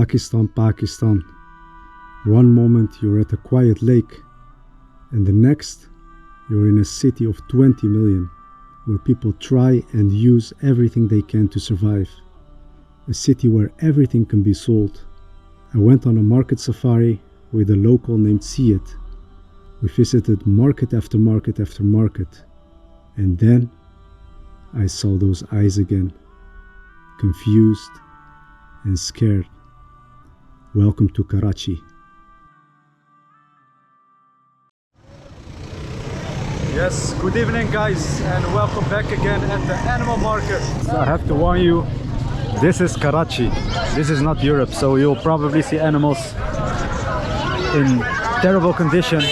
Pakistan, Pakistan. One moment you're at a quiet lake, and the next you're in a city of 20 million, where people try and use everything they can to survive. A city where everything can be sold. I went on a market safari with a local named Syed. We visited market after market after market, and then I saw those eyes again, confused and scared. Welcome to Karachi. Yes, good evening guys, and welcome back again at the animal market. I have to warn you, this is Karachi. This is not Europe, so you'll probably see animals in terrible condition.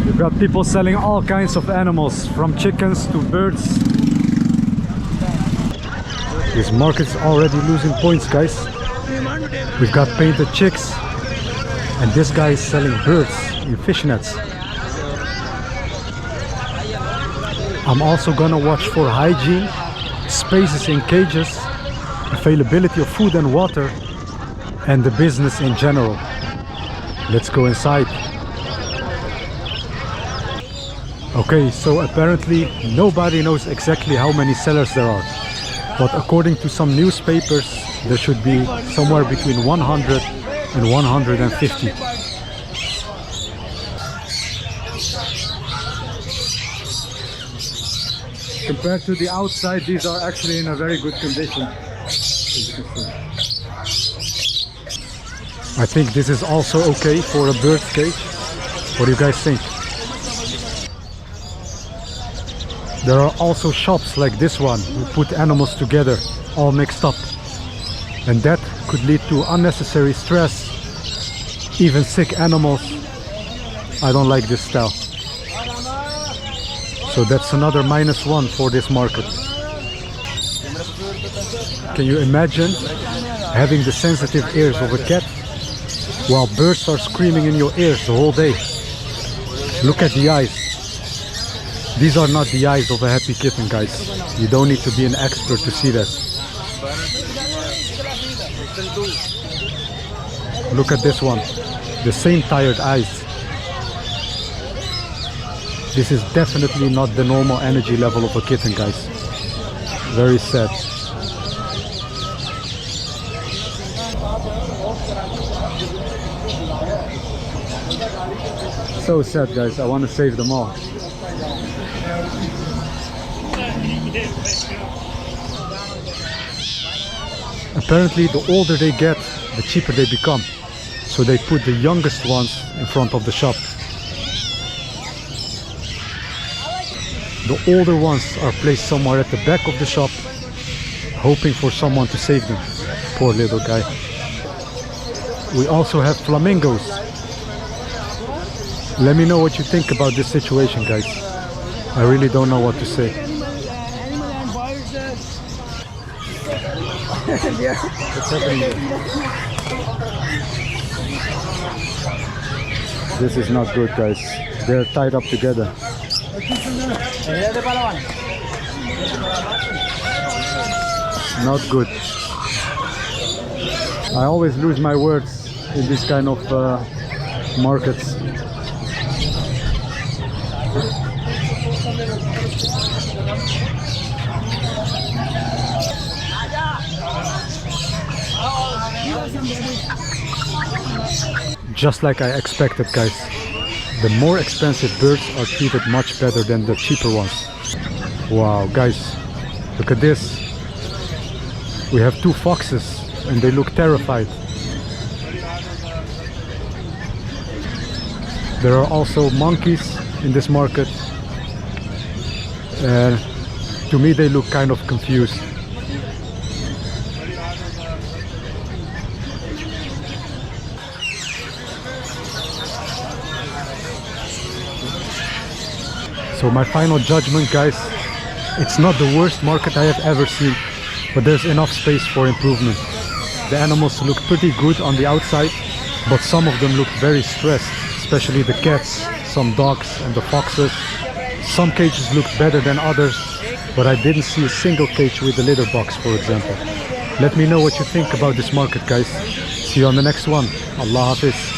You've got people selling all kinds of animals, from chickens to birds. This market's already losing points, guys. We've got painted chicks, and this guy is selling birds in fish nets. I'm also gonna watch for hygiene, spaces in cages, availability of food and water, and the business in general. Let's go inside. Okay, so apparently nobody knows exactly how many sellers there are, but according to some newspapers there should be somewhere between 100 and 150. Compared to the outside, these are actually in a very good condition, as you can see. I think this is also okay for a bird cage. What do you guys think? There are also shops like this one who put animals together all mixed up, and that could lead to unnecessary stress, even sick animals. I don't like this style. So that's another -1 for this market. Can you imagine having the sensitive ears of a cat while birds are screaming in your ears the whole day? Look at the eyes. These are not the eyes of a happy kitten, guys. You don't need to be an expert to see that. Look at this one. The same tired eyes. This is definitely not the normal energy level of a kitten, guys. Very sad. So sad, guys. I want to save them all. Apparently, the older they get, the cheaper they become. So they put the youngest ones in front of the shop. The older ones are placed somewhere at the back of the shop, hoping for someone to save them. Poor little guy. We also have flamingos. Let me know what you think about this situation, guys. I really don't know what to say. What's happening here? This is not good, guys. They're tied up together. Not good. I always lose my words in this kind of markets. Just like I expected, guys. The more expensive birds are treated much better than the cheaper ones. Wow, guys, look at this. We have 2 foxes and they look terrified. There are also monkeys in this market. To me they look kind of confused. So my final judgment, guys, it's not the worst market I have ever seen, but there's enough space for improvement. The animals look pretty good on the outside, but some of them look very stressed, especially the cats, some dogs and the foxes. Some cages looked better than others, but I didn't see a single cage with a litter box, for example. Let me know what you think about this market, guys. See you on the next one. Allah Hafiz.